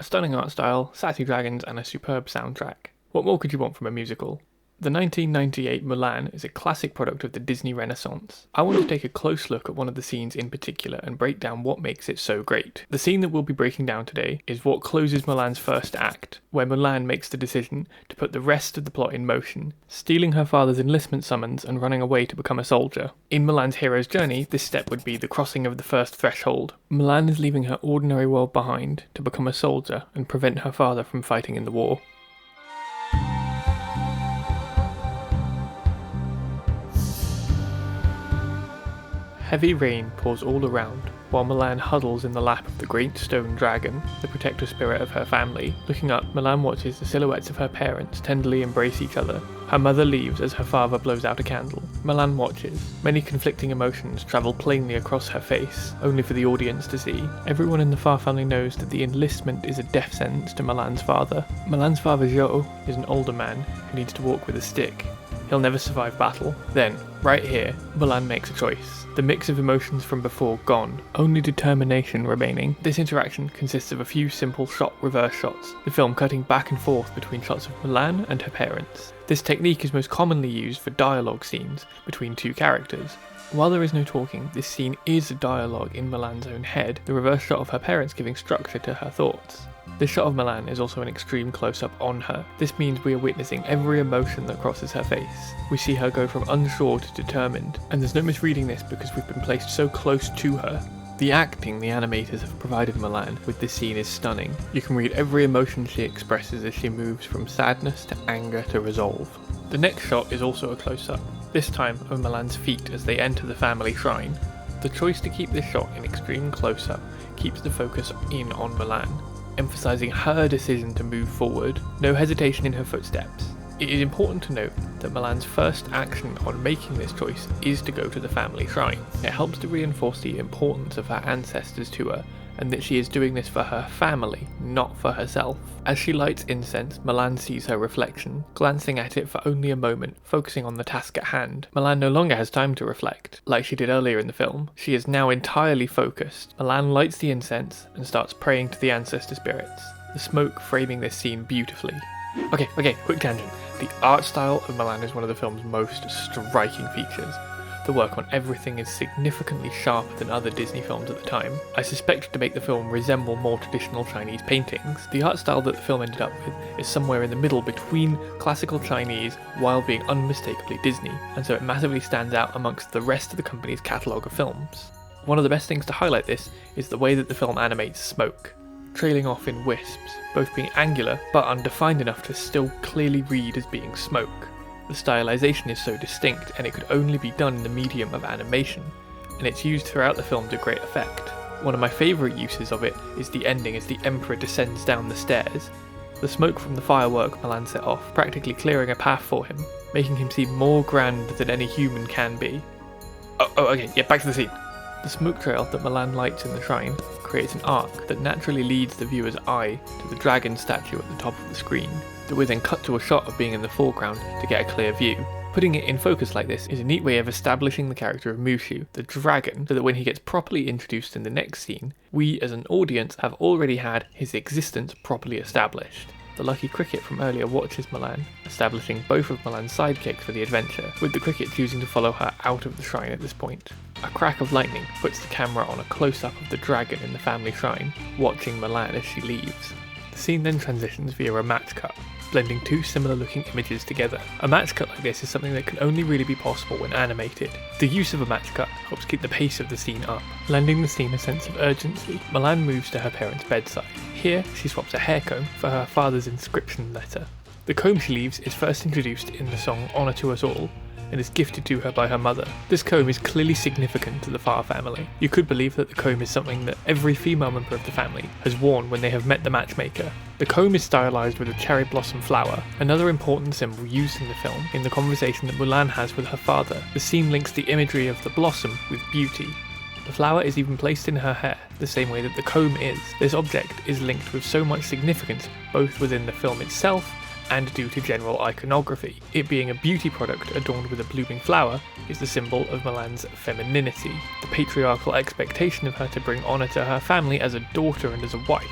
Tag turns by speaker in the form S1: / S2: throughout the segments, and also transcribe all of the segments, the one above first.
S1: stunning art style, sassy dragons, and a superb soundtrack. What more could you want from a musical? The 1998 Mulan is a classic product of the Disney Renaissance. I want to take a close look at one of the scenes in particular and break down what makes it so great. The scene that we'll be breaking down today is what closes Mulan's first act, where Mulan makes the decision to put the rest of the plot in motion, stealing her father's enlistment summons and running away to become a soldier. In Mulan's hero's journey, this step would be the crossing of the first threshold. Mulan is leaving her ordinary world behind to become a soldier and prevent her father from fighting in the war. Heavy rain pours all around, while Mulan huddles in the lap of the great stone dragon, the protector spirit of her family. Looking up, Mulan watches the silhouettes of her parents tenderly embrace each other. Her mother leaves as her father blows out a candle. Mulan watches. Many conflicting emotions travel plainly across her face, only for the audience to see. Everyone in the Fa family knows that the enlistment is a death sentence to Mulan's father. Mulan's father, Zhou, is an older man who needs to walk with a stick. He'll never survive battle. Then, right here, Mulan makes a choice. The mix of emotions from before gone, only determination remaining. This interaction consists of a few simple reverse shots, the film cutting back and forth between shots of Mulan and her parents. This technique is most commonly used for dialogue scenes between two characters. While there is no talking, this scene is a dialogue in Mulan's own head, the reverse shot of her parents giving structure to her thoughts. This shot of Mulan is also an extreme close-up on her. This means we are witnessing every emotion that crosses her face. We see her go from unsure to determined, and there's no misreading this because we've been placed so close to her. The acting the animators have provided Mulan with this scene is stunning. You can read every emotion she expresses as she moves from sadness to anger to resolve. The next shot is also a close-up, this time of Mulan's feet as they enter the family shrine. The choice to keep this shot in extreme close-up keeps the focus in on Mulan, emphasizing her decision to move forward, no hesitation in her footsteps. It is important to note that Mulan's first action on making this choice is to go to the family shrine. It helps to reinforce the importance of her ancestors to her, and that she is doing this for her family, not for herself. As she lights incense, Mulan sees her reflection, glancing at it for only a moment, focusing on the task at hand. Mulan no longer has time to reflect, like she did earlier in the film. She is now entirely focused. Mulan lights the incense and starts praying to the ancestor spirits, the smoke framing this scene beautifully. Okay, quick tangent. The art style of Mulan is one of the film's most striking features. The work on everything is significantly sharper than other Disney films at the time. I suspect to make the film resemble more traditional Chinese paintings. The art style that the film ended up with is somewhere in the middle between classical Chinese while being unmistakably Disney, and so it massively stands out amongst the rest of the company's catalogue of films. One of the best things to highlight this is the way that the film animates smoke, trailing off in wisps, both being angular but undefined enough to still clearly read as being smoke. The stylization is so distinct, and it could only be done in the medium of animation, and it's used throughout the film to great effect. One of my favourite uses of it is the ending as the Emperor descends down the stairs. The smoke from the firework Mulan set off, practically clearing a path for him, making him seem more grand than any human can be. Back to the scene. The smoke trail that Mulan lights in the shrine creates an arc that naturally leads the viewer's eye to the dragon statue at the top of the screen, that we then cut to a shot of being in the foreground to get a clear view. Putting it in focus like this is a neat way of establishing the character of Mushu, the dragon, so that when he gets properly introduced in the next scene, we as an audience have already had his existence properly established. The lucky cricket from earlier watches Mulan, establishing both of Mulan's sidekicks for the adventure, with the cricket choosing to follow her out of the shrine at this point. A crack of lightning puts the camera on a close-up of the dragon in the family shrine, watching Mulan as she leaves. The scene then transitions via a match cut, blending two similar looking images together. A match cut like this is something that can only really be possible when animated. The use of a match cut helps keep the pace of the scene up, lending the scene a sense of urgency. Mulan moves to her parents' bedside. Here, she swaps a hair comb for her father's inscription letter. The comb she leaves is first introduced in the song Honour to Us All, and is gifted to her by her mother. This comb is clearly significant to the Fa family. You could believe that the comb is something that every female member of the family has worn when they have met the matchmaker. The comb is stylized with a cherry blossom flower, another important symbol used in the film in the conversation that Mulan has with her father. The scene links the imagery of the blossom with beauty. The flower is even placed in her hair, the same way that the comb is. This object is linked with so much significance, both within the film itself and due to general iconography. It being a beauty product adorned with a blooming flower is the symbol of Mulan's femininity, the patriarchal expectation of her to bring honour to her family as a daughter and as a wife.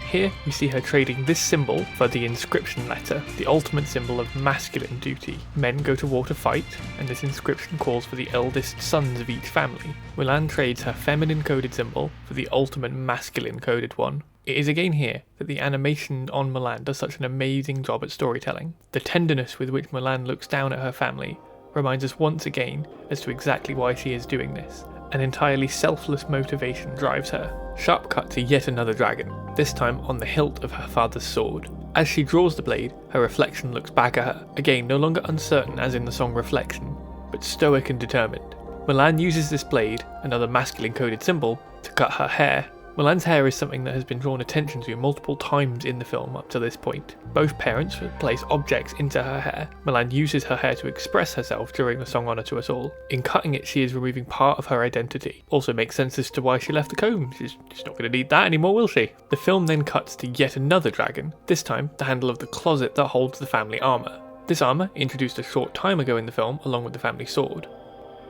S1: Here we see her trading this symbol for the inscription letter, the ultimate symbol of masculine duty. Men go to war to fight, and this inscription calls for the eldest sons of each family. Mulan trades her feminine coded symbol for the ultimate masculine coded one. It is again here that the animation on Mulan does such an amazing job at storytelling. The tenderness with which Mulan looks down at her family reminds us once again as to exactly why she is doing this. An entirely selfless motivation drives her. Sharp cut to yet another dragon, this time on the hilt of her father's sword. As she draws the blade, her reflection looks back at her, again no longer uncertain as in the song Reflection, but stoic and determined. Mulan uses this blade, another masculine coded symbol, to cut her hair. Mulan's hair is something that has been drawn attention to multiple times in the film up to this point. Both parents place objects into her hair. Mulan uses her hair to express herself during the song Honor to Us All. In cutting it, she is removing part of her identity. Also makes sense as to why she left the comb. She's not going to need that anymore, will she? The film then cuts to yet another dragon, this time the handle of the closet that holds the family armour. This armour, introduced a short time ago in the film along with the family sword.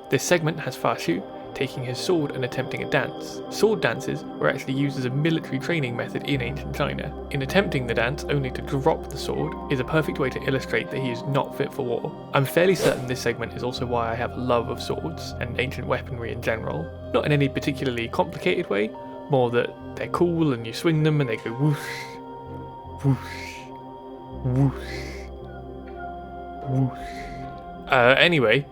S1: This segment has Fa Shu taking his sword and attempting a dance. Sword dances were actually used as a military training method in ancient China. In attempting the dance only to drop the sword is a perfect way to illustrate that he is not fit for war. I'm fairly certain this segment is also why I have a love of swords and ancient weaponry in general. Not in any particularly complicated way, more that they're cool and you swing them and they go whoosh, whoosh, whoosh, whoosh.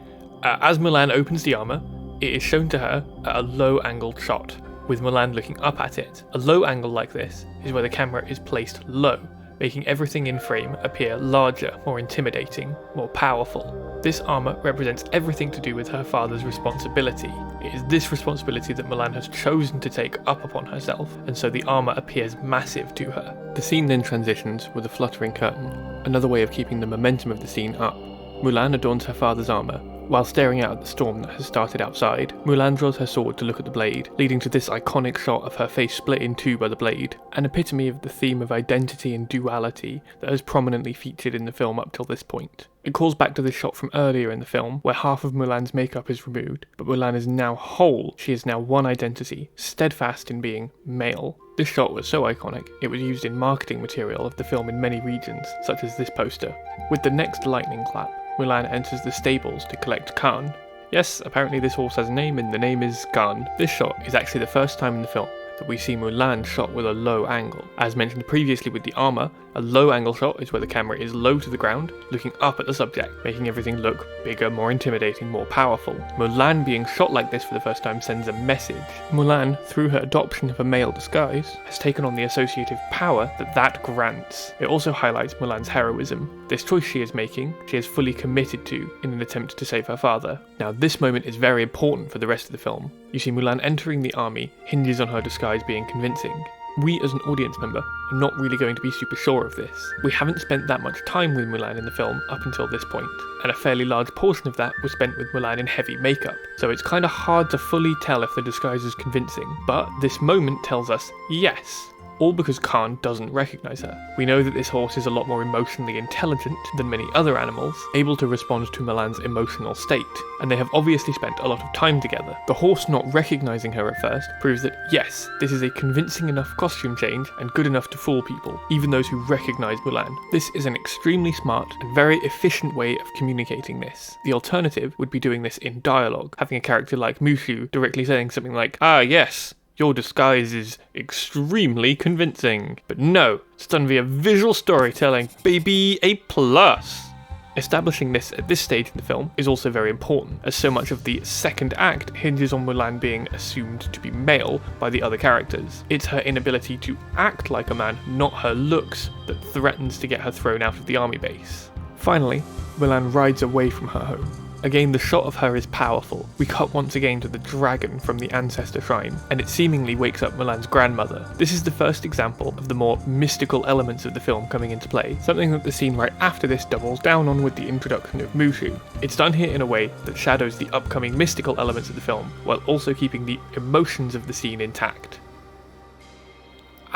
S1: As Mulan opens the armour, it is shown to her at a low-angled shot, with Mulan looking up at it. A low angle like this is where the camera is placed low, making everything in frame appear larger, more intimidating, more powerful. This armour represents everything to do with her father's responsibility. It is this responsibility that Mulan has chosen to take up upon herself, and so the armour appears massive to her. The scene then transitions with a fluttering curtain, another way of keeping the momentum of the scene up. Mulan adorns her father's armour. While staring out at the storm that has started outside, Mulan draws her sword to look at the blade, leading to this iconic shot of her face split in two by the blade, an epitome of the theme of identity and duality that has prominently featured in the film up till this point. It calls back to this shot from earlier in the film, where half of Mulan's makeup is removed, but Mulan is now whole. She is now one identity, steadfast in being male. This shot was so iconic, it was used in marketing material of the film in many regions, such as this poster. With the next lightning clap, Mulan enters the stables to collect Khan. Yes, apparently this horse has a name and the name is Khan. This shot is actually the first time in the film that we see Mulan shot with a low angle. As mentioned previously with the armour, a low angle shot is where the camera is low to the ground, looking up at the subject, making everything look bigger, more intimidating, more powerful. Mulan being shot like this for the first time sends a message. Mulan, through her adoption of a male disguise, has taken on the associative power that grants. It also highlights Mulan's heroism. This choice she is making, she is fully committed to in an attempt to save her father. Now this moment is very important for the rest of the film. You see, Mulan entering the army hinges on her disguise being convincing. We as an audience member are not really going to be super sure of this. We haven't spent that much time with Mulan in the film up until this point, and a fairly large portion of that was spent with Mulan in heavy makeup, so it's kind of hard to fully tell if the disguise is convincing, but this moment tells us yes. All because Khan doesn't recognise her. We know that this horse is a lot more emotionally intelligent than many other animals, able to respond to Mulan's emotional state, and they have obviously spent a lot of time together. The horse not recognising her at first proves that yes, this is a convincing enough costume change and good enough to fool people, even those who recognise Mulan. This is an extremely smart and very efficient way of communicating this. The alternative would be doing this in dialogue, having a character like Mushu directly saying something like, "Ah yes, your disguise is extremely convincing." But no, it's done via visual storytelling, baby, A+. Establishing this at this stage in the film is also very important, as so much of the second act hinges on Mulan being assumed to be male by the other characters. It's her inability to act like a man, not her looks, that threatens to get her thrown out of the army base. Finally, Mulan rides away from her home. Again, the shot of her is powerful. We cut once again to the dragon from the ancestor shrine, and it seemingly wakes up Mulan's grandmother. This is the first example of the more mystical elements of the film coming into play, something that the scene right after this doubles down on with the introduction of Mushu. It's done here in a way that shadows the upcoming mystical elements of the film, while also keeping the emotions of the scene intact.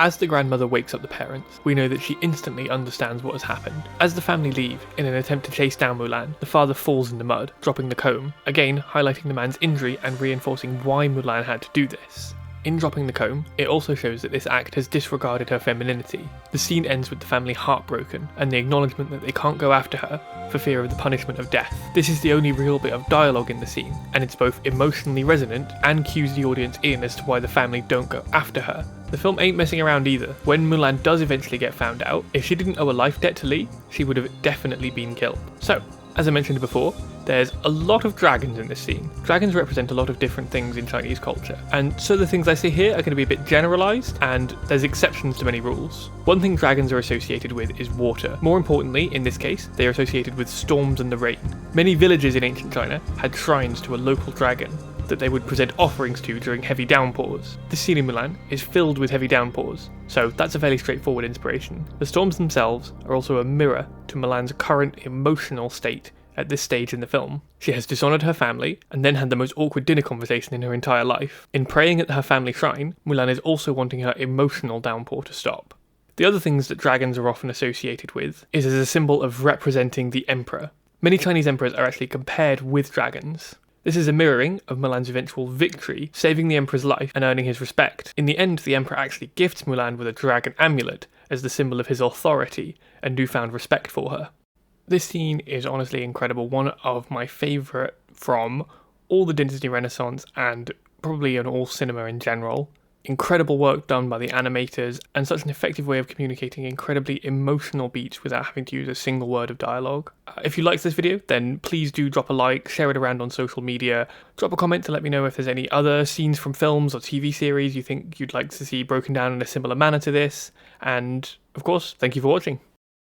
S1: As the grandmother wakes up the parents, we know that she instantly understands what has happened. As the family leave in an attempt to chase down Mulan, the father falls in the mud, dropping the comb, again highlighting the man's injury and reinforcing why Mulan had to do this. In dropping the comb, it also shows that this act has disregarded her femininity. The scene ends with the family heartbroken, and the acknowledgement that they can't go after her for fear of the punishment of death. This is the only real bit of dialogue in the scene, and it's both emotionally resonant and cues the audience in as to why the family don't go after her. The film ain't messing around either. When Mulan does eventually get found out, if she didn't owe a life debt to Li, she would have definitely been killed. So, as I mentioned before, there's a lot of dragons in this scene. Dragons represent a lot of different things in Chinese culture, and so the things I say here are going to be a bit generalised, and there's exceptions to many rules. One thing dragons are associated with is water. More importantly, in this case, they are associated with storms and the rain. Many villages in ancient China had shrines to a local dragon that they would present offerings to during heavy downpours. This scene in Mulan is filled with heavy downpours, so that's a fairly straightforward inspiration. The storms themselves are also a mirror to Mulan's current emotional state at this stage in the film. She has dishonoured her family, and then had the most awkward dinner conversation in her entire life. In praying at her family shrine, Mulan is also wanting her emotional downpour to stop. The other things that dragons are often associated with is as a symbol of representing the emperor. Many Chinese emperors are actually compared with dragons. This is a mirroring of Mulan's eventual victory, saving the emperor's life and earning his respect. In the end, the emperor actually gifts Mulan with a dragon amulet as the symbol of his authority and newfound respect for her. This scene is honestly incredible, one of my favourite from all the Disney Renaissance and probably in all cinema in general. Incredible work done by the animators, and such an effective way of communicating incredibly emotional beats without having to use a single word of dialogue. If you liked this video, then please do drop a like, share it around on social media, drop a comment to let me know if there's any other scenes from films or TV series you think you'd like to see broken down in a similar manner to this, and of course, thank you for watching.